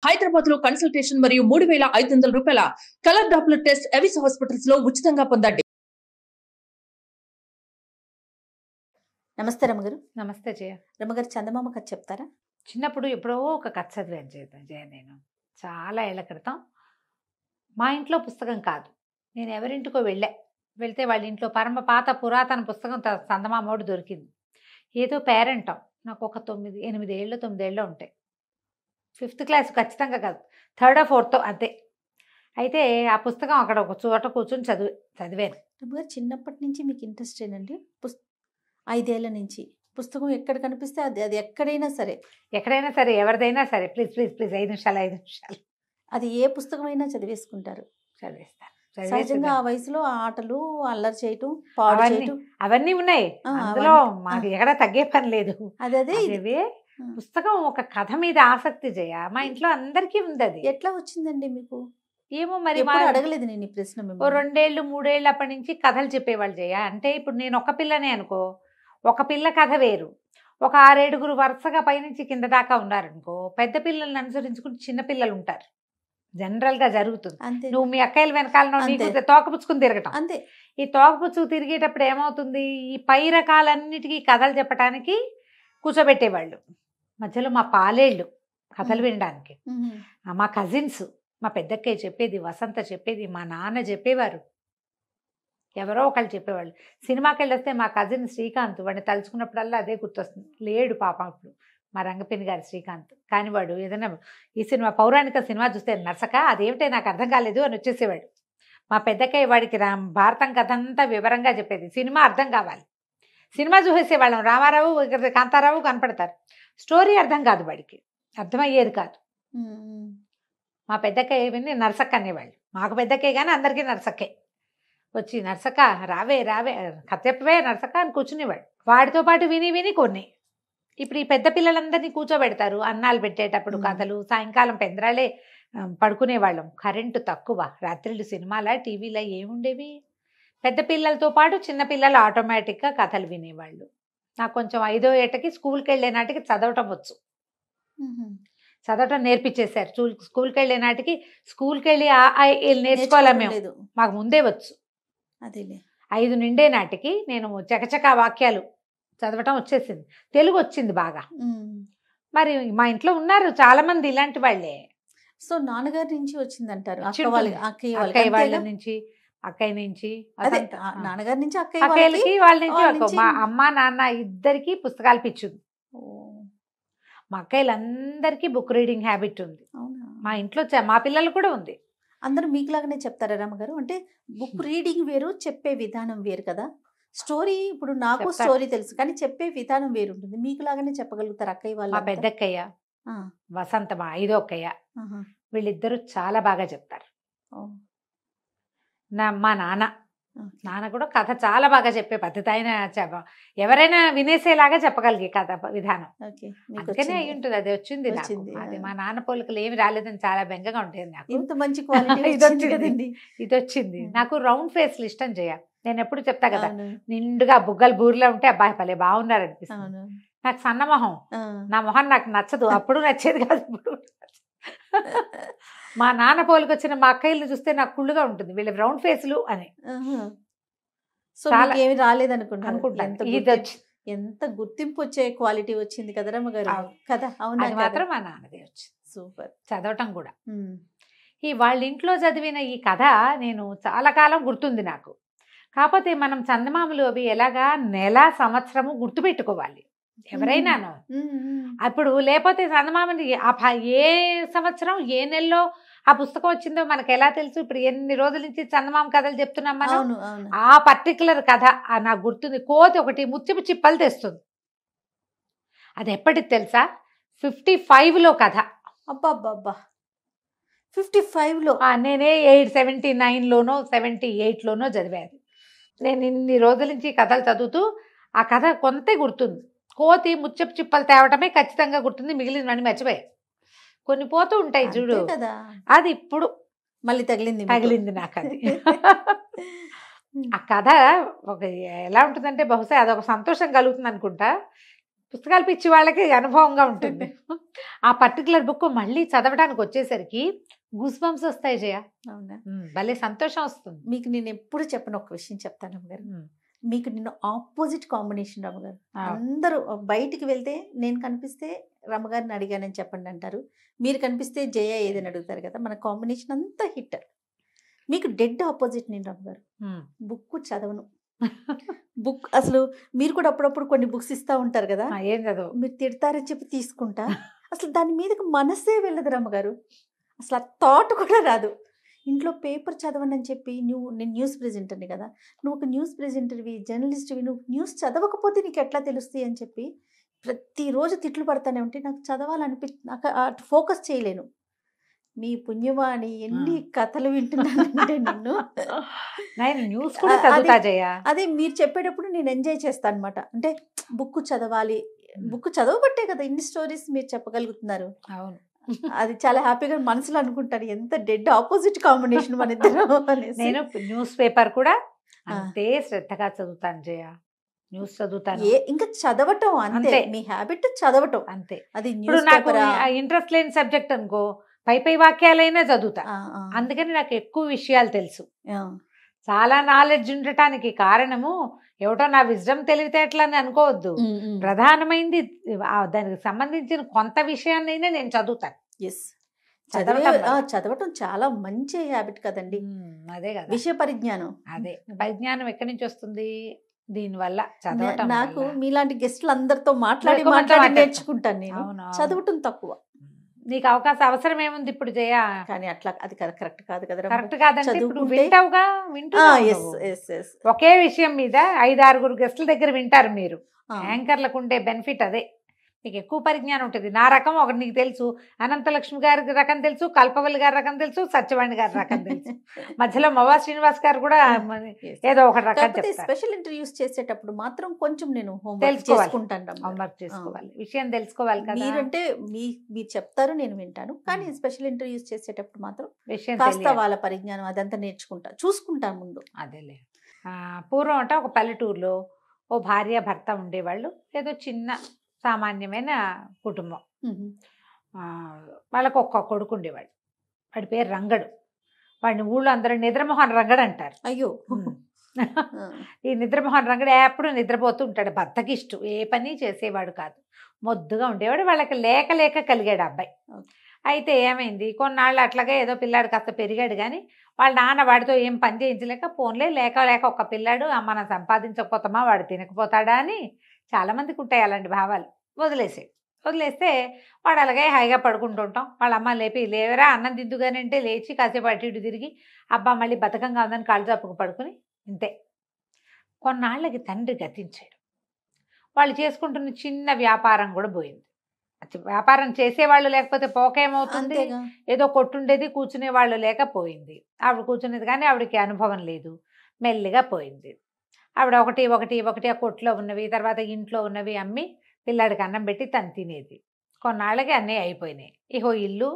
హైదరాబాద్ లో కన్సల్టేషన్ మరియు 3,500 రూపాయల colour Doppler test Avis hospitals లో ఉచితంగా పొందండి. నమస్తే రమగారు. నమస్తే జయ. రమగారు, చందమామ కథ చెప్తారా? చిన్నప్పుడు ఎప్పుడో ఒక కథ చదివాను జయ. నేను చాలా ఏళ్ల క్రితం మా ఇంట్లో పుస్తకం కాదు, నేను ఎవరింటికో వెళ్తే వాళ్ళ ఇంట్లో పరమ పాత పురాతన పుస్తకం చందమామోడు దొరికింది. ఏదో పేరెంటాం, నాకు ఒక 8 ఏళ్ళు 9 ఏళ్ళు ఉంటాయి. 5th క్లాస్ ఖచ్చితంగా కాదు, 3rd or 4th అంతే. అయితే ఆ పుస్తకం అక్కడ ఒక చోట కూర్చొని చదివాను. రమగారు, చిన్నప్పటి నుంచి మీకు ఇంట్రెస్ట్ ఏనండి? 5 ఏళ్ల నుంచి పుస్తకం ఎక్కడ కనిపిస్తే అది ఎక్కడైనా సరే ఎవరిదైనా సరే, ప్లీజ్ 5 నిమిషాలు అది ఏ పుస్తకమైనా చదివేసుకుంటారు. చదివేస్తాను. సహజంగా ఆ వయసులో ఆటలు, అల్లరి చేయటం, పాడు చేయటం అవన్నీ ఉన్నాయి. అందులో మాకు ఎక్కడ తగ్గే పని లేదు. అదే పుస్తకం ఒక కథ మీద ఆసక్తి జయ, మా ఇంట్లో అందరికీ ఉంది. అది ఎట్లా వచ్చిందండి మీకు? ఏమో మరి అడగలేదు నేను ఈ ప్రశ్న. 2 ఏళ్ళు 3 ఏళ్ళు అప్పటి నుంచి కథలు చెప్పేవాళ్ళు జయ. అంటే ఇప్పుడు నేను ఒక పిల్లనే అనుకో, ఒక పిల్ల కథ వేరు. ఒక 6-7 వరుసగా పైనుంచి కింద దాకా ఉన్నారనుకో, పెద్ద పిల్లల్ని అనుసరించుకుని చిన్న పిల్లలు ఉంటారు. జనరల్ గా జరుగుతుంది. నువ్వు మీ అక్కయ్యల వెనకాల నీకు తోకపుచ్చుకుని తిరగటం అంతే. ఈ తోకపుచ్చుకు తిరిగేటప్పుడు ఏమవుతుంది, ఈ పై రకాలన్నిటికీ కథలు చెప్పడానికి కూర్చోబెట్టేవాళ్ళు. మధ్యలో మా పాలేళ్ళు కథలు వినడానికి, మా కజిన్స్, మా పెద్దక్కయ్య చెప్పేది, వసంత చెప్పేది, మా నాన్న చెప్పేవారు, ఎవరో ఒకళ్ళు చెప్పేవాళ్ళు. సినిమాకి వెళ్ళొస్తే మా కజిన్ శ్రీకాంత్, వాడిని తలుచుకున్నప్పుడల్లా అదే గుర్తొస్తుంది. లేడు పాపం ఇప్పుడు, మా రంగపిన్ని గారి శ్రీకాంత్. కానీ వాడు ఏదైనా ఈ సినిమా పౌరాణిక సినిమా చూస్తే నర్సక అదేమిటే నాకు అర్థం కాలేదు అని వచ్చేసేవాడు. మా పెద్దక్కయ్య వాడికి భారతం కథ అంతా వివరంగా చెప్పేది. సినిమా అర్థం కావాలి, సినిమా చూసేసేవాళ్ళం. రామారావు కాంతారావు కనపడతారు, స్టోరీ అర్థం కాదు, వాడికి అర్థమయ్యేది కాదు. మా పెద్దక్కయ్య విని నర్సక్క అనేవాళ్ళు. మాకు పెద్దక్కయ్య కానీ అందరికీ నర్సక్కే. వచ్చి నర్సక్క రావే కథ చెప్పవే నర్సక్క అని కూర్చునేవాడు. వాడితో పాటు విని కొన్ని ఇప్పుడు ఈ పెద్ద పిల్లలందరినీ కూర్చోబెడతారు అన్నాలు పెట్టేటప్పుడు కథలు. సాయంకాలం పెందరాలే పడుకునేవాళ్ళం. కరెంటు తక్కువ, రాత్రిళ్ళు సినిమాల టీవీలో ఏముండేవి. పెద్ద పిల్లలతో పాటు చిన్న పిల్లలు ఆటోమేటిక్గా కథలు వినేవాళ్ళు. నాకు కొంచెం 5వ ఏటకి స్కూల్కి వెళ్ళే నాటికి చదవటం వచ్చు, చదవటం నేర్పించేశారు. స్కూల్కి వెళ్ళే నాటికి స్కూల్కి వెళ్ళి నేర్చుకోవాలా మేము, మాకు ముందే వచ్చు. అదే 5 నిండే నాటికి నేను చకచకా వాక్యాలు చదవటం వచ్చేసింది. తెలుగు వచ్చింది బాగా. మరి మా ఇంట్లో ఉన్నారు చాలా మంది ఇలాంటి వాళ్ళే. సో నాన్నగారి నుంచి వచ్చిందంటారు? అక్కయ్య వాళ్ళ నుంచి, అక్కయ్య నుంచి, నాన్నగారి నుంచి అక్కయ్యలకి వాళ్ళ నుంచి. మా అమ్మ నాన్న ఇద్దరికి పుస్తకాలు పిచ్చుంది. మా అక్కయ్యలందరికీ బుక్ రీడింగ్ హ్యాబిట్ ఉంది. మా ఇంట్లో మా పిల్లలు కూడా ఉంది. అందరూ మీకులాగానే చెప్తారా రమ్మగారు? అంటే బుక్ రీడింగ్ వేరు, చెప్పే విధానం వేరు కదా. స్టోరీ ఇప్పుడు నాకు స్టోరీ తెలుసు, కానీ చెప్పే విధానం వేరు ఉంటుంది. మీకులాగానే చెప్పగలుగుతారు అక్కయ్య వాళ్ళు? మా పెద్దక్కయ్య, వసంత, మా 5వ అక్కయ్య, వీళ్ళిద్దరూ చాలా బాగా చెప్తారు. మా నాన్న కూడా కథ చాలా బాగా చెప్పే పద్ధతి. ఆయన ఎవరైనా వినేసేలాగా చెప్పగలిగే కథ విధానం. అందుకనే అయి ఉంటుంది. అది వచ్చింది నాకు. అది మా నాన్న పోలికలు ఏమి రాలేదని చాలా బెంగగా ఉంటుంది నాకు. ఇంత మంచి క్వాలిటీ ఇది వచ్చింది. నాకు రౌండ్ ఫేస్లు ఇష్టం చేయ. నేను ఎప్పుడు చెప్తా కదా, నిండుగా బుగ్గలు బూరిలో ఉంటే అబ్బాయి భలే బాగున్నారు అనిపిస్తుంది. నాకు సన్న మొహం, నా మొహం నాకు నచ్చదు. అప్పుడు నచ్చేది కాదు, ఇప్పుడు. మా నాన్న పోలికి వచ్చిన మా అక్కయ్యలు చూస్తే నాకు కుళ్ళుగా ఉంటుంది, వీళ్ళ రౌండ్ ఫేస్లు అని. ఏమి రాలేదనుకుంటాను. ఇది వచ్చి ఎంత గుర్తింపు వచ్చే క్వాలిటీ వచ్చింది కదా రమ్మగారు కదా. అవును, అది మాత్రం మా నాన్నదే వచ్చింది. సూపర్. చదవటం కూడా ఈ వాళ్ళ ఇంట్లో చదివిన ఈ కథ నేను చాలా కాలం గుర్తుంది నాకు. కాకపోతే మనం చందమామలు అవి ఎలాగా నెల సంవత్సరము గుర్తుపెట్టుకోవాలి ఎవరైనాను. అప్పుడు లేకపోతే చందమామని ఏ సంవత్సరం ఏ నెలలో ఆ పుస్తకం వచ్చిందో మనకు ఎలా తెలుసు? ఇప్పుడు ఎన్ని రోజుల నుంచి చందమామ కథలు చెప్తున్నాం మనం. ఆ పర్టికులర్ కథ నాకు గుర్తుంది. కోతి ఒకటి ముత్యపు చిప్పలు తెస్తుంది. అది ఎప్పటికి తెలుసా? 55లో కథ. అబ్బాబ్బా, 55లో? నేనే 79లోనో 78లోనో చదివాను. నేను ఇన్ని రోజుల నుంచి కథలు చదువుతూ ఆ కథ కొంతే గుర్తుంది. కోతి ముత్యపు చిప్పలు తేవటమే ఖచ్చితంగా గుర్తుంది, మిగిలినవన్నీ మర్చిపోయాయి. కొన్ని పోతూ ఉంటాయి చూడు, అది ఇప్పుడు మళ్ళీ తగిలింది నాకు అది. ఆ కథ ఒక ఎలా ఉంటుందంటే, బహుశా అదొక సంతోషం కలుగుతుంది అనుకుంటా. పుస్తకాలు పిచ్చి వాళ్ళకి అనుభవంగా ఉంటుంది. ఆ పర్టికులర్ బుక్ మళ్ళీ చదవడానికి వచ్చేసరికి గూస్ బంప్స్ వస్తాయి జయ. అవునా? భలే సంతోషం వస్తుంది. మీకు నేను ఎప్పుడు చెప్పను ఒక విషయం చెప్తాను రమ్మగారు. మీకు నిన్ను ఆపోజిట్ కాంబినేషన్ రమ్మగారు. అందరూ బయటికి వెళ్తే నేను కనిపిస్తే రమ్మగారిని అడిగానని చెప్పండి అంటారు, మీరు కనిపిస్తే జయ ఏదని అడుగుతారు కదా. మన కాంబినేషన్ అంతా హిట్. మీకు డెడ్ ఆపోజిట్ నేను రమ్మగారు. బుక్ చదవను. బుక్ అసలు మీరు కూడా అప్పుడప్పుడు కొన్ని బుక్స్ ఇస్తూ ఉంటారు కదా, ఏం చదువు మీరు తిడతారని చెప్పి తీసుకుంటా, అసలు దాని మీదకి మనసే వెళ్ళదు రమ్మగారు. అసలు ఆ థాట్ కూడా రాదు. ఇంట్లో పేపర్ చదవండి అని చెప్పి నేను న్యూస్ ప్రెజెంటర్ని కదా, నువ్వు ఒక న్యూస్ ప్రెజెంటర్వి, జర్నలిస్ట్వి, నువ్వు న్యూస్ చదవకపోతే నీకు ఎట్లా తెలుస్తాయి అని చెప్పి ప్రతిరోజు తిట్లు పడతానే ఉంటే నాకు నాకు అటు ఫోకస్ చేయలేను. మీ పుణ్యమాని ఎన్ని కథలు వింటున్నానంటే నిన్ను న్యూస్ కూడా చదువుతా జయ. అదే మీరు చెప్పేటప్పుడు నేను ఎంజాయ్ చేస్తాను అనమాట. అంటే బుక్ చదవాలి, బుక్ చదవబట్టే కదా ఇన్ని స్టోరీస్ మీరు చెప్పగలుగుతున్నారు. అవును, అది చాలా హ్యాపీగా మనసులో అనుకుంటాను, ఎంత డెడ్ ఆపోజిట్ కాంబినేషన్ మన ఇద్దరు. నేను న్యూస్ పేపర్ కూడా అంతే శ్రద్ధగా చదువుతాను జయ. న్యూస్ చదువుతాను. ఇంకా చదవటం అంతే, మీ హ్యాబిట్ చదవటం అంతే. అది ఇప్పుడు నాకు ఇంట్రెస్ట్ లేని సబ్జెక్ట్ అనుకో, పై వాక్యాలైనా చదువుతా. అందుకని నాకు ఎక్కువ విషయాలు తెలుసు. చాలా నాలెడ్జ్ ఉండటానికి కారణము ఏమిటో నా విజ్డమ్ తెలివితేటలని అనుకోవద్దు. ప్రధానమైంది దానికి సంబంధించిన కొంత విషయాన్నైనా నేను చదువుతాను. చదవటం చాలా మంచి హ్యాబిట్ కదండి. అదే కదా విషయ పరిజ్ఞానం. అదే పరిజ్ఞానం ఎక్కడి నుంచి వస్తుంది? దీనివల్ల చదవటం. నాకు మీలాంటి గెస్టులు అందరితో మాట్లాడి నేర్చుకుంటాను నేను. చదవటం తక్కువ. నీకు అవకాశం అవసరం ఏముంది ఇప్పుడు జయ? కానీ అట్లా అది కరెక్ట్ కాదు కదా. కరెక్ట్ కాదంటే ఇప్పుడు వింటావుగా, ఒకే విషయం మీద 5-6 గెస్టుల దగ్గర వింటారు మీరు. యాంకర్లకు ఉండే బెనిఫిట్ అదే. మీకు ఎక్కువ పరిజ్ఞానం ఉంటుంది. నా రకం ఒకటి నీకు తెలుసు, అనంతలక్ష్మి గారి రకం తెలుసు, కల్పవల్లి గారి రకం తెలుసు, సత్యవాణి గారి రకం తెలుసు, మధ్యలో మవా శ్రీనివాస్ గారు కూడా ఏదో ఒక రకం. స్పెషల్ ఇంటర్వ్యూస్ చేసేటప్పుడు మాత్రం కొంచెం నేను హోంవర్క్ చేసుకోవాలి, విషయం తెలుసుకోవాలి కదా. మీరంటే మీరు చెప్తారు, నేను వింటాను. కానీ స్పెషల్ ఇంటర్వ్యూస్ చేసేటప్పుడు మాత్రం కాస్త వాళ్ళ పరిజ్ఞానం అదంతా చూసుకుంటాను ముందు. అదేలే. పూర్వం అంటే ఒక పల్లెటూరులో ఓ భార్య భర్త ఉండేవాళ్ళు. ఏదో చిన్న సామాన్యమైన కుటుంబం. వాళ్ళకు ఒక్క కొడుకు ఉండేవాడు. వాడి పేరు రంగడు. వాడిని ఊళ్ళో అందరూ నిద్రమోహన్ రంగడు అంటారు. అయ్యో, ఈ నిద్రమోహన్ రంగడు ఎప్పుడు నిద్రపోతూ ఉంటాడు. భర్తకి ఇష్టం, ఏ పని చేసేవాడు కాదు, మొద్దుగా ఉండేవాడు. వాళ్ళకి లేక లేక కలిగాడు అబ్బాయి. అయితే ఏమైంది, కొన్నాళ్ళు అట్లాగే ఏదో పిల్లాడు కాస్త పెరిగాడు. కానీ వాళ్ళ నాన్న వాడితో ఏం పని చేయించలేక, పోన్లే లేక లేక ఒక్క పిల్లాడు, మనం సంపాదించకపోతామా, వాడు తినకపోతాడా అని చాలామందికి ఉంటాయి అలాంటి భావాలు. వదిలేస్తే వాడు అలాగే హాయిగా పడుకుంటుంటాం. వాళ్ళ అమ్మ లేపి, లేవరా అన్నం దిద్దుగానే అంటే లేచి కాసేపు అటు ఇటు తిరిగి అబ్బా మళ్ళీ బతకంగా ఉందని కాళ్ళు చాపుకు పడుకుని ఇంతే. కొన్నాళ్ళకి తండ్రి గతించాడు. వాళ్ళు చేసుకుంటున్న చిన్న వ్యాపారం కూడా పోయింది. వ్యాపారం చేసేవాళ్ళు లేకపోతే పోకేమవుతుంది, ఏదో కొట్టుండేది, కూర్చునే వాళ్ళు లేకపోయింది. ఆవిడ కూర్చునేది కానీ ఆవిడకి అనుభవం లేదు, మెల్లిగా పోయింది. ఆవిడ ఒకటి ఆ కొట్లో ఉన్నవి, తర్వాత ఇంట్లో ఉన్నవి అమ్మి పిల్లాడికి అన్నం పెట్టి తను తినేది. కొన్నాళ్ళకి అన్నీ అయిపోయినాయి. ఇహో ఇల్లు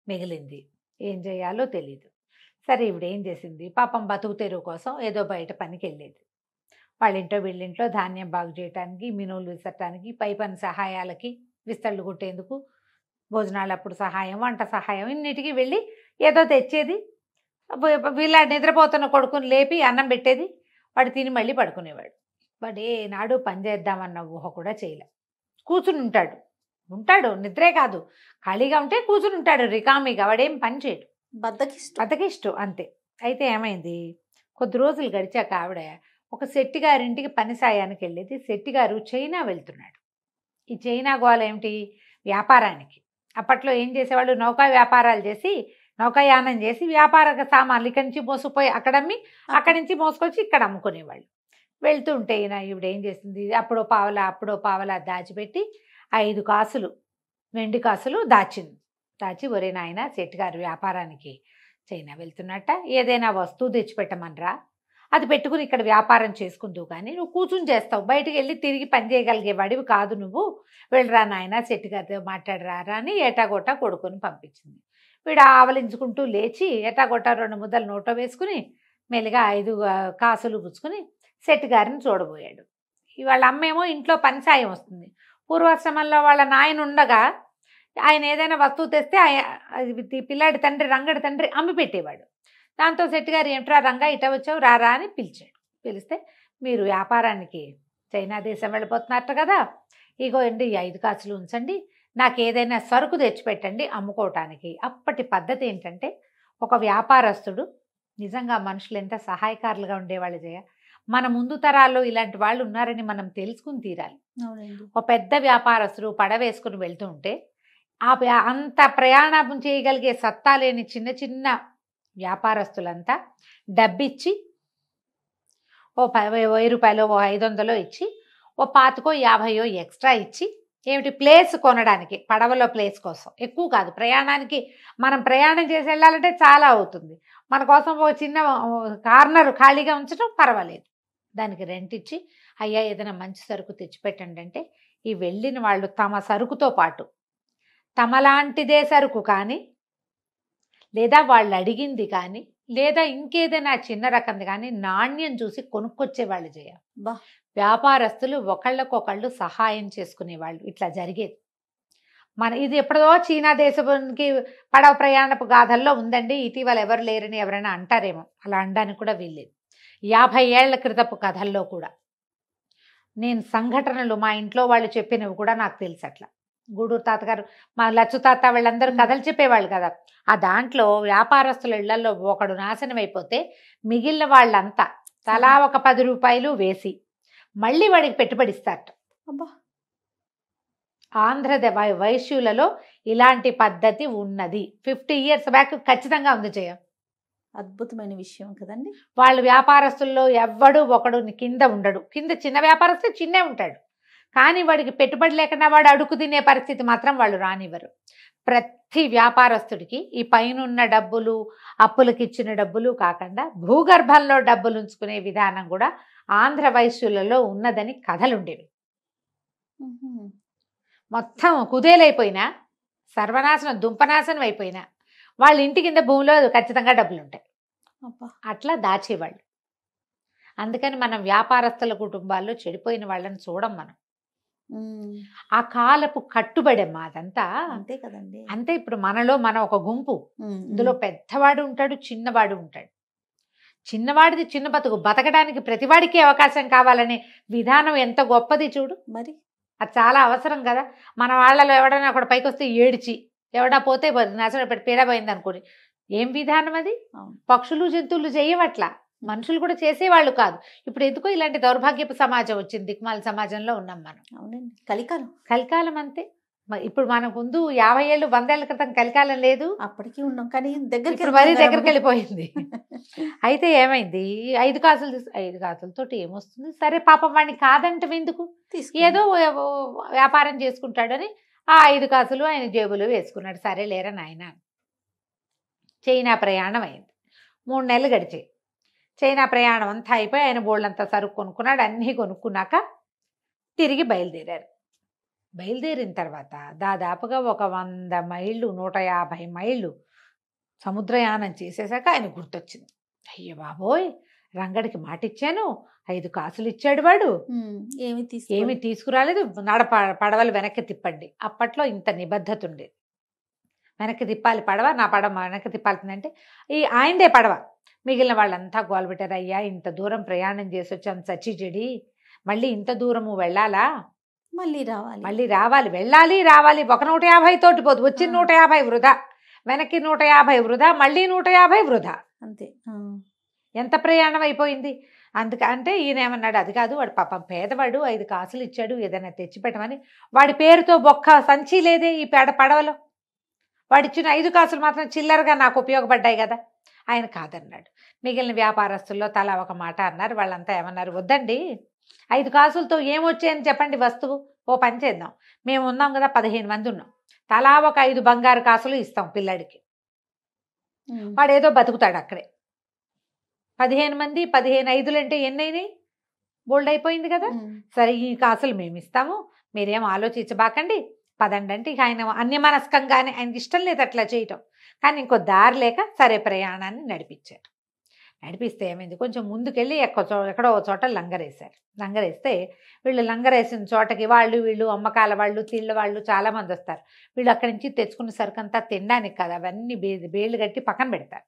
మిగిలింది. ఏం చేయాలో తెలీదు. సరే ఈవిడ ఏం చేసింది, పాపం బతుకు తెరువు కోసం ఏదో బయట పనికి వెళ్ళేది. వాళ్ళింట్లో వీళ్ళింట్లో ధాన్యం బాగు చేయడానికి, మినువులు విసరటానికి, పై పని సహాయాలకి, విస్తళ్ళు కుట్టేందుకు, భోజనాలప్పుడు సహాయం, వంట సహాయం, ఇన్నిటికీ వెళ్ళి ఏదో తెచ్చేది. వీళ్ళ నిద్రపోతున్న కొడుకుని లేపి అన్నం పెట్టేది. వాడు తిని మళ్ళీ పడుకునేవాడు. వాడు ఏనాడు పని చేద్దామన్న ఊహ కూడా చేయలే. కూర్చుని ఉంటాడు, నిద్రే కాదు, ఖాళీగా ఉంటే కూర్చుని ఉంటాడు రికామిగా. వాడేం పని చేయడు, బద్దకిష్టం అంతే. అయితే ఏమైంది, కొద్ది రోజులు గడిచాక ఆవిడ ఒక శెట్టి గారింటికి పని సాయానికి వెళ్ళేది. శెట్టి గారు చైనా వెళ్తున్నాడు. ఈ చైనా గోల ఏమిటి, వ్యాపారానికి. అప్పట్లో ఏం చేసేవాళ్ళు, నౌకా వ్యాపారాలు చేసి, నౌకాయానం చేసి వ్యాపార సామాన్లు ఇక్కడి నుంచి మోసుకుపోయి అక్కడ అమ్మి, అక్కడి నుంచి మోసుకొచ్చి ఇక్కడ అమ్ముకునేవాళ్ళు. వెళ్తూ ఉంటే ఈవిడ ఏం చేసింది, అప్పుడో పావలా దాచిపెట్టి 5 కాసులు వెండి కాసులు దాచి, ఒరే నాయన శెట్టి గారు వ్యాపారానికి చైనా వెళ్తున్నట్ట, ఏదైనా వస్తువు తెచ్చిపెట్టమనరా, అది పెట్టుకుని ఇక్కడ వ్యాపారం చేసుకుంటూ, కానీ నువ్వు కూర్చుని చేస్తావు, బయటికి వెళ్ళి తిరిగి పని చేయగలిగేవాడివి కాదు, నువ్వు వెళ్ళరా నాయన శెట్టి గారితో మాట్లాడరారా అని ఏటాగోటా కొడుకుని పంపించింది. వీడు ఆవలించుకుంటూ లేచి ఎటాగొట్టా 2 ముద్దలు నోట్లో వేసుకుని మెల్లిగా 5 కాసులు పుచ్చుకుని శెట్టి గారిని చూడబోయాడు. వాళ్ళ అమ్మేమో ఇంట్లో పని సాయం వస్తుంది, పూర్వాశ్రమంలో వాళ్ళ నాయన ఉండగా ఆయన ఏదైనా వస్తువు తెస్తే పిల్లాడి తండ్రి రంగడి తండ్రి అమ్మి పెట్టేవాడు. దాంతో శెట్టి గారు ఏమిట్రా రంగా ఇట వచ్చావు రారా అని పిలిచాడు. పిలిస్తే మీరు వ్యాపారానికి చైనా దేశం వెళ్ళిపోతున్నట్టు కదా, ఇగో అండి 5 కాసులు ఉంచండి, నాకు ఏదైనా సరుకు తెచ్చిపెట్టండి అమ్ముకోవటానికి. అప్పటి పద్ధతి ఏంటంటే ఒక వ్యాపారస్తుడు నిజంగా మనుషులు ఎంత సహాయకారులుగా ఉండేవాళ్ళు జయ. మన ముందు తరాల్లో ఇలాంటి వాళ్ళు ఉన్నారని మనం తెలుసుకుని తీరాలి. ఒక పెద్ద వ్యాపారస్తుడు పడవేసుకుని వెళ్తూ ఉంటే అంత ప్రయాణం చేయగలిగే సత్తా లేని చిన్న చిన్న వ్యాపారస్తులంతా డబ్బిచ్చి ఓ 1000 రూపాయలు ఓ 500 ఇచ్చి ఓ 25 ఎక్స్ట్రా ఇచ్చి ఏమిటి ప్లేస్ కొనడానికి, పడవలో ప్లేస్ కోసం, ఎక్కువ కాదు ప్రయాణానికి. మనం ప్రయాణం చేసి వెళ్ళాలంటే చాలా అవుతుంది, మన కోసం ఓ చిన్న కార్నర్ ఖాళీగా ఉంచడం పర్వాలేదు, దానికి రెంట్ ఇచ్చి అయ్యా ఏదైనా మంచి సరుకు తెచ్చిపెట్టండి అంటే ఈ వెళ్ళిన వాళ్ళు తమ సరుకుతో పాటు తమలాంటిదే సరుకు కానీ లేదా వాళ్ళు అడిగింది కానీ లేదా ఇంకేదైనా చిన్న రకంది కానీ నాణ్యం చూసి కొనుక్కొచ్చేవాళ్ళు జయ. వ్యాపారస్తులు ఒకళ్ళకొకళ్ళు సహాయం చేసుకునేవాళ్ళు. ఇట్లా జరిగేది. ఇది ఎప్పుడో చీనా దేశానికి పడవ ప్రయాణపు గాథల్లో ఉందండి, ఇటీవల ఎవరు లేరని ఎవరైనా అంటారేమో, అలా అనడానికి కూడా వీల్లేదు. 50 ఏళ్ల క్రితపు కథల్లో కూడా నేను సంఘటనలు మా ఇంట్లో వాళ్ళు చెప్పినవి కూడా నాకు తెలుసు. అట్లా గూడూరు తాతగారు, మా లచ్చు తాత వీళ్ళందరూ కథలు చెప్పేవాళ్ళు కదా. ఆ దాంట్లో వ్యాపారస్తుల ఇళ్లలో ఒకడు నాశనం అయిపోతే మిగిలిన వాళ్ళంతా తలా ఒక 10 రూపాయలు వేసి మళ్ళీ వాడికి పెట్టుబడిస్తారట. ఆంధ్ర వైశ్యులలో ఇలాంటి పద్ధతి ఉన్నది. 50 years బ్యాక్ ఖచ్చితంగా ఉంది జయ. అద్భుతమైన విషయం కదండి. వాళ్ళు వ్యాపారస్తుల్లో ఎవ్వడు ఒకడు కింద ఉండడు. కింద చిన్న వ్యాపారస్తు చిన్నే ఉంటాడు, కానీ వాడికి పెట్టుబడి లేకుండా వాడు అడుగు తినే పరిస్థితి మాత్రం వాళ్ళు రానివ్వరు. ప్రతి వ్యాపారస్తుడికి ఈ పైనున్న డబ్బులు, అప్పులకి ఇచ్చిన డబ్బులు కాకుండా భూగర్భంలో డబ్బులు ఉంచుకునే విధానం కూడా ఆంధ్ర వైశ్యులలో ఉన్నదని కథలుండేవి. మొత్తం కుదేలైపోయినా, సర్వనాశనం దుంపనాశనం అయిపోయినా వాళ్ళ ఇంటి కింద భూమిలో ఖచ్చితంగా డబ్బులు ఉంటాయి. అట్లా దాచేవాళ్ళు. అందుకని మనం వ్యాపారస్తుల కుటుంబాల్లో చెడిపోయిన వాళ్ళని చూడం మనం. ఆ కాలపు కట్టుబడమ్మా అదంతా. అంతే కదండి. అంతే. ఇప్పుడు మనం ఒక గుంపు, ఇందులో పెద్దవాడు ఉంటాడు, చిన్నవాడు ఉంటాడు. చిన్నవాడిది చిన్న బతుకు, బతకడానికి ప్రతివాడికి అవకాశం కావాలనే విధానం ఎంత గొప్పది చూడు. మరి అది చాలా అవసరం కదా. మన వాళ్ళలో ఎవడైనా అక్కడ పైకి వస్తే ఏడిచి, ఎవడా పోతే నచ్చడం పీడపోయింది అనుకోని ఏం విధానం అది. పక్షులు జంతువులు చేయవట్లా, మనుషులు కూడా చేసేవాళ్ళు కాదు. ఇప్పుడు ఎందుకో ఇలాంటి దౌర్భాగ్యపు సమాజం వచ్చింది. దిక్మాల సమాజంలో ఉన్నాం మనం. అవునండి, కలికాలం. కలికాలం అంతే. ఇప్పుడు మనకు ముందు 50 ఏళ్ళు 100 ఏళ్ల క్రితం కలికాలం లేదు, అప్పటికి ఉన్నాం, కానీ దగ్గరికి మరీ దగ్గరికి వెళ్ళిపోయింది. అయితే ఏమైంది, 5 కాసులు 5 కాసులతోటి ఏమొస్తుంది? సరే పాపం వాడిని కాదంటే ఎందుకు, ఏదో వ్యాపారం చేసుకుంటాడని ఆ 5 కాసులు ఆయన జేబులో వేసుకున్నాడు. సరే లేరా నాయన. చైనా ప్రయాణం అయింది. 3 నెలలు గడిచాయి. చైనా ప్రయాణం అంతా అయిపోయి ఆయన బోళ్ళంతా సరుకు కొనుక్కున్నాడు. అన్నీ కొనుక్కున్నాక తిరిగి బయలుదేరారు. బయలుదేరిన తర్వాత దాదాపుగా ఒక 100 మైళ్ళు 150 మైళ్ళు సముద్రయానం చేసేసాక ఆయన గుర్తొచ్చింది. అయ్యో బాబోయ్, రంగడికి మాట ఇచ్చాను, 5 కాసులు ఇచ్చాడు వాడు, ఏమి తీసుకురాలేదు, పడవలు వెనక్కి తిప్పండి. అప్పట్లో ఇంత నిబద్ధత ఉండేది. వెనక్కి తిప్పాలి పడవ, నా పడవ వెనక్కి తిప్పాల్సిందంటే ఆయనదే పడవ. మిగిలిన వాళ్ళంతా గోలబెట్టారు. అయ్యా ఇంత దూరం ప్రయాణం చేసి వచ్చాం చచ్చి చెడి, మళ్ళీ ఇంత దూరము వెళ్ళాలా, మళ్ళీ రావాలి వెళ్ళాలి రావాలి, ఒక 150 తోటి పోదు, వచ్చిన 150 వృధా, వెనక్కి 150 వృధా, మళ్ళీ 150 వృధా. అంతే. ఎంత ప్రయాణం అయిపోయింది. అందుకంటే ఈయన ఏమన్నాడు, అది కాదు వాడు పాపం పేదవాడు, 5 కాసులు ఇచ్చాడు, ఏదైనా తెచ్చిపెట్టమని. వాడి పేరుతో బొక్క సంచి లేదే ఈ పడవలో, వాడిచ్చిన 5 కాసులు మాత్రం చిల్లరగా నాకు ఉపయోగపడ్డాయి కదా. ఆయన కాదన్నాడు. మిగిలిన వ్యాపారస్తుల్లో తలా ఒక మాట అన్నారు. వాళ్ళంతా ఏమన్నారు, వద్దండి 5 కాసులతో ఏమొచ్చాయని చెప్పండి వస్తువు, ఓ పని చేద్దాం, మేము ఉన్నాం కదా 15 మంది ఉన్నాం, తలా ఒక 5 బంగారు కాసులు ఇస్తాం పిల్లాడికి, వాడేదో బతుకుతాడు అక్కడే. 15 మంది 15 5 అంటే ఎన్నైనాయి, బోల్డ్ అయిపోయింది కదా. సరే ఈ కాసులు మేము ఇస్తాము, మీరేం ఆలోచించబాకండి, పదండి అంటే ఇక ఆయన అన్యమనస్కంగానే, ఆయనకి ఇష్టం లేదు అట్లా చేయటం, కానీ ఇంకో దారి లేక సరే ప్రయాణాన్ని నడిపించారు. నడిపిస్తే ఏమైంది, కొంచెం ముందుకెళ్ళి ఎక్కడో ఒక చోట లంగరేశారు. లంగరేస్తే వీళ్ళు లంగరేసిన చోటకి వీళ్ళు అమ్మకాల వాళ్ళు తిళ్ళ వాళ్ళు చాలామంది వస్తారు. వీళ్ళు అక్కడి నుంచి తెచ్చుకున్న సరుకు అంతా తినడానికి కాదు, అవన్నీ బేళ్ళు కట్టి పక్కన పెడతారు.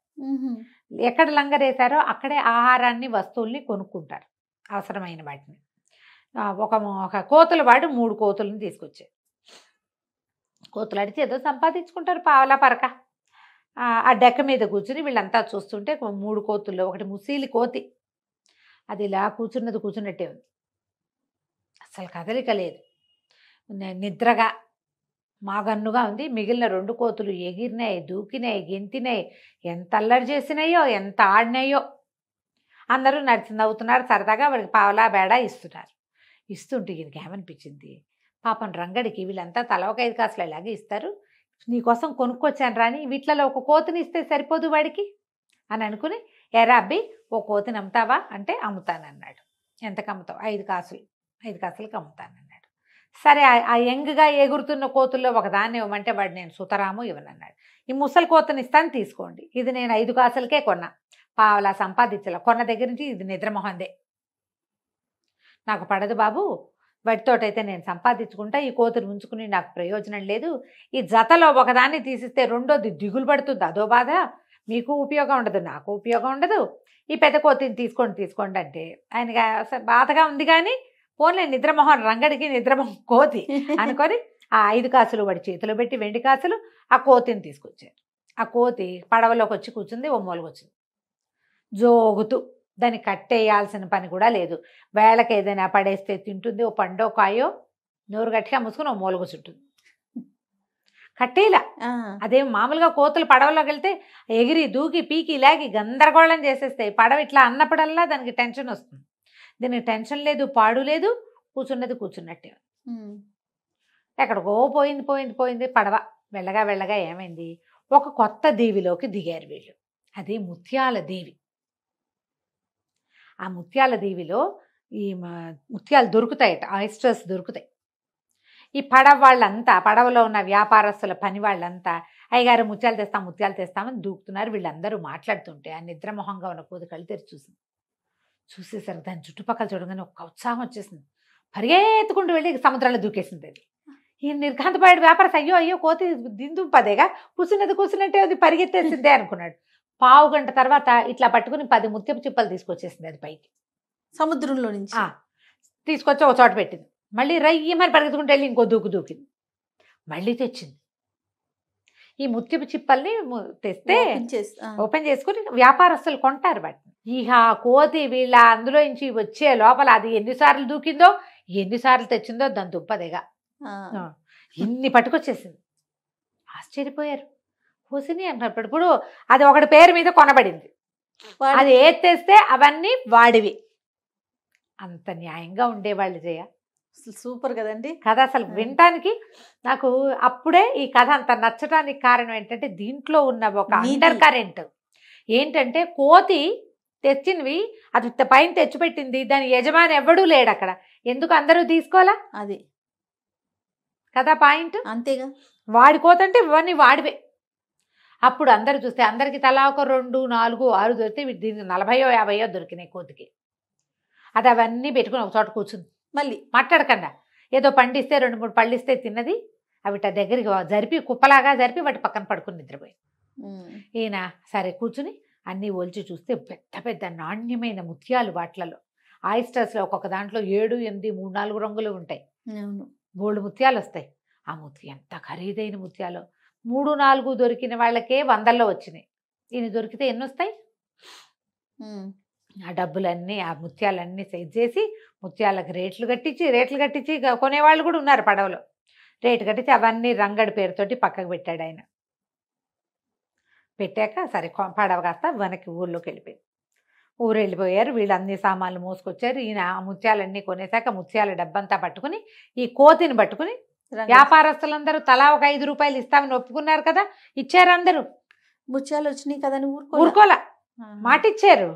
ఎక్కడ లంగరేశారో అక్కడే ఆహారాన్ని వస్తువుల్ని కొనుక్కుంటారు, అవసరమైన వాటిని. ఒక కోతుల వాడు 3 కోతులను తీసుకొచ్చారు. కోతులు అడిచి ఏదో సంపాదించుకుంటారు పావలా పరక. ఆ డెక్క మీద కూర్చుని వీళ్ళంతా చూస్తుంటే 3 కోతుల్లో ఒకటి ముసీలి కోతి, అది ఇలా కూర్చున్నట్టే ఉంది, అసలు కదలిక లేదు, నిద్రగా మాగన్నుగా ఉంది. మిగిలిన 2 కోతులు ఎగిరినాయి, దూకినాయి, గెంతినాయి, ఎంత అల్లరి చేసినాయో, ఎంత ఆడినాయో. అందరూ నవ్వుతున్నారు, సరదాగా వాడికి పావలా బేడా ఇస్తున్నారు. ఇస్తుంటే ఈయనకి ఏమనిపించింది, పాపం రంగడికి వీళ్ళంతా తల ఒక 5 కాసులు ఇలాగే ఇస్తారు, నీకోసం కొనుక్కొచ్చాను రాని వీటిలలో ఒక కోతిని ఇస్తే సరిపోదు వాడికి అని అనుకుని, ఎరా అబ్బి ఓ కోతిని అమ్ముతావా అంటే అమ్ముతానన్నాడు. ఎంతకు అమ్ముతావు? 5 కాసులు, 5 కాసులకు అమ్ముతానన్నాడు. సరే, ఆ యంగ్గా ఎగురుతున్న కోతుల్లో ఒకదాన్ని ఇవ్వమంటే వాడు నేను సుతరాము ఇవ్వనన్నాడు. ఈ ముసలి కోతిని ఇస్తాను తీసుకోండి, ఇది నేను 5 కాసులకే కొన్నా, పావలా సంపాదించాల, కొన్న దగ్గర నుంచి ఇది నిద్రమొహందే, నాకు పడదు బాబు, వాటితోటైతే నేను సంపాదించుకుంటా, ఈ కోతిని ఉంచుకుని నాకు ప్రయోజనం లేదు, ఈ జతలో ఒకదాన్ని తీసిస్తే రెండోది దిగులు పడుతుంది, అదో బాధ, మీకు ఉపయోగం ఉండదు, నాకు ఉపయోగం ఉండదు, ఈ పెద్ద కోతిని తీసుకోండి అంటే ఆయనకి బాధగా ఉంది. కానీ పోన్లే, నిద్రమోహన్ రంగడికి నిద్రమోహన్ కోతి అనుకొని ఆ 5 కాసులు వాడి చేతిలో పెట్టి వెండి కాసులు ఆ కోతిని తీసుకొచ్చారు. ఆ కోతి పడవలోకి వచ్చి కూర్చుంది, ఓ మూలకి వచ్చింది జోగుతూ. దాన్ని కట్టేయాల్సిన పని కూడా లేదు, వేళకి ఏదైనా పడేస్తే తింటుంది, ఓ పండో కాయో నోరు గట్టిగా మూసుకుని ఓ మూల కూర్చుంటుంది, కట్టేలా. అదేం మామూలుగా కోతులు పడవలోకి వెళ్తే ఎగిరి దూకి పీకి లాగి గందరగోళం చేసేస్తాయి, పడవ ఇట్లా అన్నప్పుడల్లా దానికి టెన్షన్ వస్తుంది. దీనికి టెన్షన్ లేదు, పాడు లేదు, కూర్చున్నట్టే. ఎక్కడికో పోయింది పడవ. వెళ్ళగా ఏమైంది, ఒక కొత్త దీవిలోకి దిగారు వీళ్ళు, అది ముత్యాల దీవి. ఆ ముత్యాల దీవిలో ఈ ముత్యాలు దొరుకుతాయట, ఆయిస్టర్స్ దొరుకుతాయి. ఈ పడవలో ఉన్న వ్యాపారస్తుల పని వాళ్ళంతా అయ్యగారు ముత్యాలు తెస్తామని దూకుతున్నారు. వీళ్ళందరూ మాట్లాడుతుంటే ఆ నిద్రమోహంగా ఉన్న కోతి కళ్ళు తెరిచి చూసేసరికి దాని చుట్టుపక్కల చూడగానే ఒక ఉత్సాహం వచ్చేసింది, పరిగెత్తుకుంటూ వెళ్ళి సముద్రంలో దూకేసింది. అది ఈ నిర్ఘాంతపాడు వ్యాపారస్ అయ్యో కోతి దిందు పదేగా కూర్చున్నట్టే అది పరిగెత్తేసిందే అనుకున్నాడు. 1/2 గంట తర్వాత ఇట్లా పట్టుకుని 10 ముత్యపు చిప్పలు తీసుకొచ్చేసింది అది పైకి, సముద్రంలో నుంచి తీసుకొచ్చి ఒక చోట పెట్టింది. మళ్ళీ రయ్యమని పరిగెత్తుకుంటూ వెళ్ళి ఇంకో దూకింది, మళ్ళీ తెచ్చింది. ఈ ముత్యపు చిప్పల్ని తెస్తే ఓపెన్ చేసుకుని వ్యాపారస్తులు కొంటారు వాటిని. ఇక కోతి వీళ్ళ అందులో నుంచి వచ్చే లోపల అది ఎన్నిసార్లు దూకిందో, ఎన్నిసార్లు తెచ్చిందో దాని దుప్పదేగా ఇన్ని పట్టుకొచ్చేసింది. ఆశ్చర్యపోయారు, కోసిని అంటున్నప్పుడు. ఇప్పుడు అది ఒకటి పేరు మీద కొనబడింది, అది ఏత్తేస్తే అవన్నీ వాడివి. అంత న్యాయంగా ఉండేవాళ్ళు జయ, అసలు సూపర్ కదండి కథ. అసలు వినటానికి నాకు అప్పుడే ఈ కథ అంత నచ్చటానికి కారణం ఏంటంటే దీంట్లో ఉన్న ఒక అండర్ కరెంట్ ఏంటంటే, కోతి తెచ్చినవి అది పైన తెచ్చిపెట్టింది, దాని యజమాని ఎవడూ లేడు అక్కడ, ఎందుకు అందరూ తీసుకోవాలా, అది కదా పాయింట్. అంతేగా, వాడి కోత అంటే ఇవన్నీ వాడివే. అప్పుడు అందరూ చూస్తే అందరికి తలా ఒక 2, 4, 6 దొరికితే దీనికి 40, 50 దొరికినాయి కోతికి. అది అవన్నీ పెట్టుకుని ఒక చోట కూర్చుంది, మళ్ళీ మాట్లాడకుండా ఏదో పండిస్తే 2, 3 పళ్ళు ఇస్తే తిన్నది, అవిట దగ్గరికి జరిపి కుప్పలాగా జరిపి వాటి పక్కన పడుకుని నిద్రపోయింది. ఈయన సరే కూర్చుని అన్నీ ఒలిచి చూస్తే పెద్ద పెద్ద నాణ్యమైన ముత్యాలు వాటిలలో. ఆయిస్టర్స్లో ఒక్కొక్క దాంట్లో 7, 8, 3, 4 రంగులు ఉంటాయి, బోల్డ్ ముత్యాలు వస్తాయి. ఆ ముత్యం ఎంత ఖరీదైన ముత్యాలు, 3, 4 దొరికిన వాళ్ళకే 100లో వచ్చినాయి. ఈయన దొరికితే ఎన్ని వస్తాయి? ఆ డబ్బులన్నీ ఆ ముత్యాలన్నీ సైజ్ చేసి ముత్యాలకు రేట్లు కట్టించి కొనేవాళ్ళు కూడా ఉన్నారు పడవలో. రేటు కట్టించి అవన్నీ రంగడి పేరుతోటి పక్కకు పెట్టాడు ఆయన. పెట్టాక సరే పడవ కాస్త వెనక్కి ఊళ్ళోకి వెళ్ళిపోయింది. ఊరు వెళ్ళిపోయారు వీళ్ళు, అన్ని సామాన్లు మోసుకొచ్చారు. ఈయన ఆ ముత్యాలన్నీ కొనేసాక ముత్యాల డబ్బంతా పట్టుకుని ఈ కోతిని పట్టుకుని, వ్యాపారస్తులందరూ తలా ఒక 5 రూపాయలు ఇస్తామని ఒప్పుకున్నారు కదా, ఇచ్చారు అందరూ. ముత్యాలు వచ్చినాయి కదా ఊరుకోలా, మాట ఇచ్చారు.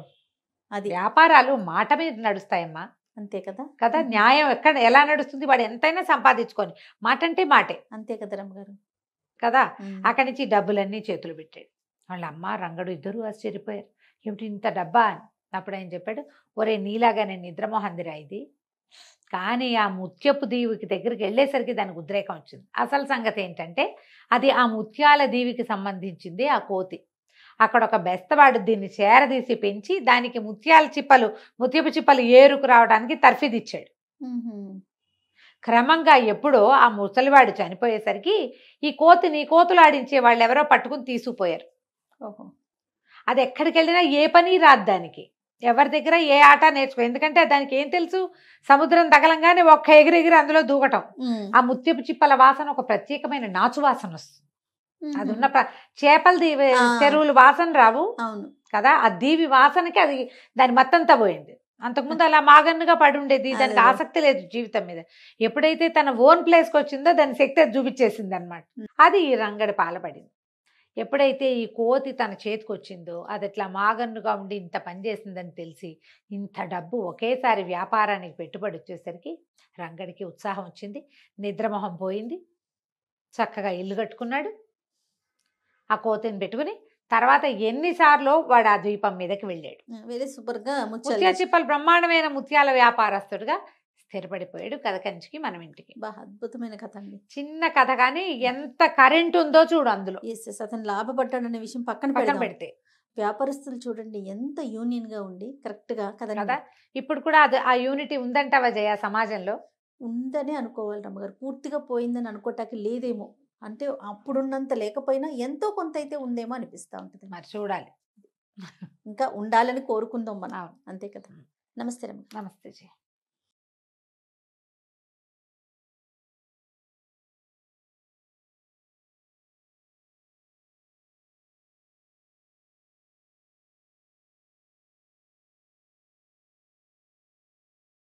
అది వ్యాపారాలు మాట మీద నడుస్తాయమ్మా, అంతే కదా. న్యాయం ఎలా నడుస్తుంది, వాడు ఎంతైనా సంపాదించుకొని, మాట అంటే మాటే, అంతే కదా రమ్మగారు కదా. అక్కడి నుంచి డబ్బులన్నీ చేతులు పెట్టాడు. వాళ్ళ అమ్మ రంగడు ఇద్దరు ఆశ్చర్యపోయారు, ఏమిటి ఇంత డబ్బా అని. అప్పుడు ఆయన చెప్పాడు, ఒరే నీలాగా నేను నిద్రమోహందిరా ఇది, కానీ ఆ ముత్యపు దీవికి దగ్గరికి వెళ్ళేసరికి దానికి ఉద్రేకం వచ్చింది. అసలు సంగతి ఏంటంటే అది ఆ ముత్యాల దీవికి సంబంధించింది ఆ కోతి. అక్కడ ఒక బెస్తవాడు దీన్ని చేరదీసి పెంచి దానికి ముత్యపు చిప్పలు ఏరుకు రావడానికి తర్ఫీదిచ్చాడు. క్రమంగా ఎప్పుడో ఆ ముసలివాడు చనిపోయేసరికి ఈ కోతులు ఆడించే వాళ్ళు ఎవరో పట్టుకుని తీసుకుపోయారు. అది ఎక్కడికి వెళ్ళినా ఏ పని రాదు దానికి, ఎవరి దగ్గర ఏ ఆట నేర్చుకో. ఎందుకంటే దానికి ఏం తెలుసు, సముద్రం తగలంగానే ఒక్క ఎగిరెగిరి అందులో దూకటం. ఆ ముత్యపు చిప్పల వాసన ఒక ప్రత్యేకమైన నాచు వాసన వస్తుంది. అది ఉన్న చేపల దీవి చెరువులు వాసన రావు కదా, ఆ దీవి వాసనకి అది దాని మత్తంతా పోయింది. అంతకుముందు అలా మాగన్నుగా పడి ఉండేది, దానికి ఆసక్తి లేదు జీవితం మీద. ఎప్పుడైతే తన ఓన్ ప్లేస్కి వచ్చిందో దాని శక్తి అది చూపించేసింది అనమాట. అది ఈ రంగడి పాలపడింది. ఎప్పుడైతే ఈ కోతి తన చేతికి వచ్చిందో అది ఇట్లా మాగన్నుగా ఉండి ఇంత పని చేసిందని తెలిసి ఇంత డబ్బు ఒకేసారి వ్యాపారానికి పెట్టుబడి వచ్చేసరికి రంగడికి ఉత్సాహం వచ్చింది, నిద్రమోహం పోయింది, చక్కగా ఇల్లు కట్టుకున్నాడు ఆ కోతిని పెట్టుకుని. తర్వాత ఎన్నిసార్లు వాడు ఆ ద్వీపం మీదకి వెళ్ళాడు. వెరీ సూపర్ గా ముత్య చిప్పలు బ్రహ్మాండమైన ముత్యాల వ్యాపారస్తుడుగా స్థిరపడిపోయాడు. కథ కంచికి మనం ఇంటికి. అద్భుతమైన కథ అండి, చిన్న కథ కానీ ఎంత కరెంట్ ఉందో చూడు అందులో. అతను లాభపడ్డాడనే విషయం పక్కన పెడితే వ్యాపారస్తులు చూడండి ఎంత యూనియన్ గా ఉండి కరెక్ట్ గా కదా. ఇప్పుడు కూడా అది ఆ యూనిటీ ఉందంటావా జయ సమాజంలో? ఉందని అనుకోవాలి రమ్మగారు, పూర్తిగా పోయిందని అనుకోటానికి లేదేమో. అంటే అప్పుడున్నంత లేకపోయినా ఎంతో కొంత అయితే ఉందేమో అనిపిస్తూ ఉంటుంది. మరి చూడాలి, ఇంకా ఉండాలని కోరుకుందాం మనం, అంతే కదా. నమస్తే రమ్మ. నమస్తే జయ.